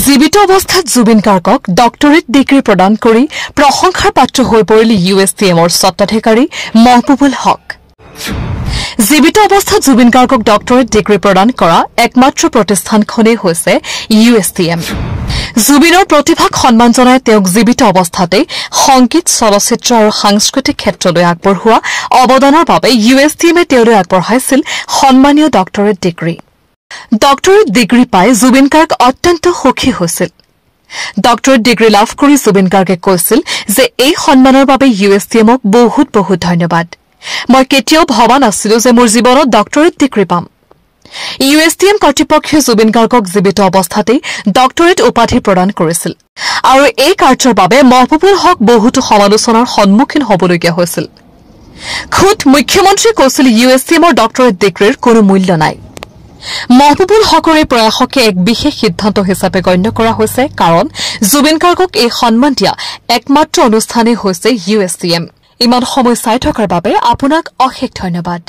জীৱিত অৱস্থাত জুবিন গাৰ্গক ডক্টৰেট ডিগ্ৰী প্ৰদান কৰি প্ৰশংসাৰ পাত্ৰ হৈ পৰিল USTMৰ স্বত্বাধিকাৰী মহবুবুল হক। জীৱিত অৱস্থাত জুবিন গাৰ্গক ডক্টৰেট ডিগ্ৰী প্ৰদান কৰা একমাত্ৰ প্ৰতিষ্ঠানখনেই হৈছে USTM। জুবিনৰ প্ৰতিভাক সন্মান জনাই তেওঁক জীৱিত অৱস্থাতে সংগীত, চলচ্চিত্ৰ আৰু সাংস্কৃতিক ক্ষেত্ৰলৈ আগবঢ়োৱা অৱদানৰ বাবে USTMে তেওঁলৈ আগবঢ়াইছিল সন্মানীয় ডক্টৰেট ডিগ্ৰী। ডক্টৰেট ডিগ্ৰী পাই জুবিন গাৰ্গ অত্যন্ত সুখী হৈছিল। ডক্টৰেট ডিগ্ৰী লাভ কৰি জুবিন গাৰ্গে কৈছিল যে এই সন্মানৰ বাবে USTMক বহুত বহুত ধন্যবাদ। মই কেতিয়াও ভবা নাছিলো যে মোৰ জীৱনত ডক্টৰেট ডিগ্ৰী পাম। USTM কৰ্তৃপক্ষই জুবিন গাৰ্গক জীৱিত অৱস্থাতেই ডক্টৰেট উপাধি প্ৰদান কৰিছিল আৰু এই কাৰ্যৰ বাবে মহবুবুল হক বহুতো সমালোচনাৰ সন্মুখীন হ'বলগীয়া হৈছিল। খুদ মুখ্যমন্ত্ৰীয়ে কৈছিল USTMৰ ডক্টৰেট ডিগ্ৰীৰ কোনো মূল্য নাই। মহবুবুল হকৰ এই প্ৰয়াসকে এক বিশেষ সিদ্ধান্ত হিচাপে গণ্য কৰা হৈছে, কাৰণ জুবিন গাৰ্গক এই সন্মান দিয়া একমাত্ৰ অনুষ্ঠানেই হৈছে USTM। ইমান সময় চাই থকাৰ বাবে আপোনাক অশেষ ধন্যবাদ।